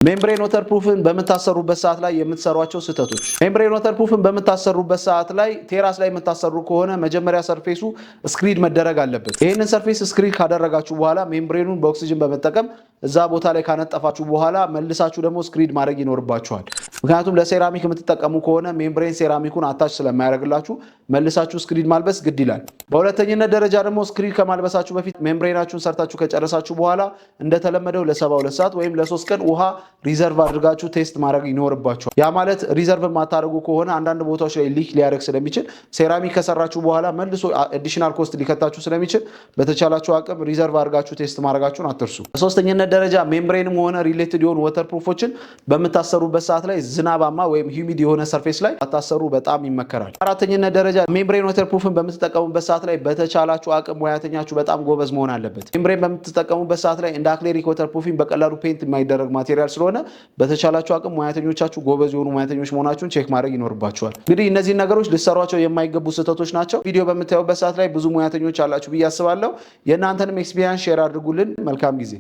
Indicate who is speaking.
Speaker 1: ሜምብሬን ወተርፕሩፍን በመታሰሩበት ሰዓት ላይ የምትሰሯቸው ስህተቶች ሜምብሬን ወተርፕሩፍን በመታሰሩበት ሰዓት ላይ ቴራስ ላይ የምታሰሩ ከሆነ መጀመሪያ ሰርፌሱ ስክሪድ መደረግ አለበት። ይሄንን ሰርፌስ ስክሪድ ካደረጋችሁ በኋላ ሜምብሬኑን በኦክሲጅን በመጠቀም እዛ ቦታ ላይ ካነጠፋችሁ በኋላ መልሳችሁ ደግሞ ስክሪድ ማድረግ ይኖርባችኋል። ምክንያቱም ለሴራሚክ የምትጠቀሙ ከሆነ ሜምብሬን ሴራሚኩን አታች ስለማያደርግላችሁ መልሳችሁ ስክሪድ ማልበስ ግድ ይላል። በሁለተኛነት ደረጃ ደግሞ ስክሪድ ከማልበሳችሁ በፊት ሜምብሬናችሁን ሰርታችሁ ከጨረሳችሁ በኋላ እንደተለመደው ለ72 ሰዓት ወይም ለ3 ቀን ውሃ ሪዘርቭ አድርጋችሁ ቴስት ማድረግ ይኖርባችኋል። ያ ማለት ሪዘርቭ ማታደርጉ ከሆነ አንዳንድ ቦታዎች ላይ ሊክ ሊያደርግ ስለሚችል ሴራሚክ ከሰራችሁ በኋላ መልሶ አዲሽናል ኮስት ሊከታችሁ ስለሚችል በተቻላችሁ አቅም ሪዘርቭ አድርጋችሁ ቴስት ማድረጋችሁን አትርሱ። በሶስተኛነት ደረጃ ሜምብሬንም ሆነ ሪሌትድ የሆኑ ወተርፕሩፎችን በምታሰሩበት ሰዓት ላይ ዝናባማ ወይም ሂዩሚድ የሆነ ሰርፌስ ላይ አታሰሩ፣ በጣም ይመከራል። አራተኛነት ደረጃ ሜምብሬን ወተርፕሩፍን በምትጠቀሙበት ሰዓት ላይ በተቻላችሁ አቅም ሙያተኛችሁ በጣም ጎበዝ መሆን አለበት። ሜምብሬን በምትጠቀሙበት ሰዓት ላይ እንደ አክሪሊክ ወተርፕሩፊንግ በቀላሉ ፔንት የማይደረግ ማቴሪያል ስለሆነ በተቻላችሁ አቅም ሙያተኞቻችሁ ጎበዝ የሆኑ ሙያተኞች መሆናችሁን ቼክ ማድረግ ይኖርባችኋል። እንግዲህ እነዚህ ነገሮች ልትሰሯቸው የማይገቡ ስህተቶች ናቸው። ቪዲዮ በምታዩበት ሰዓት ላይ ብዙ ሙያተኞች አላችሁ ብዬ አስባለሁ። የእናንተንም ኤክስፒሪየንስ ሼር አድርጉልን። መልካም ጊዜ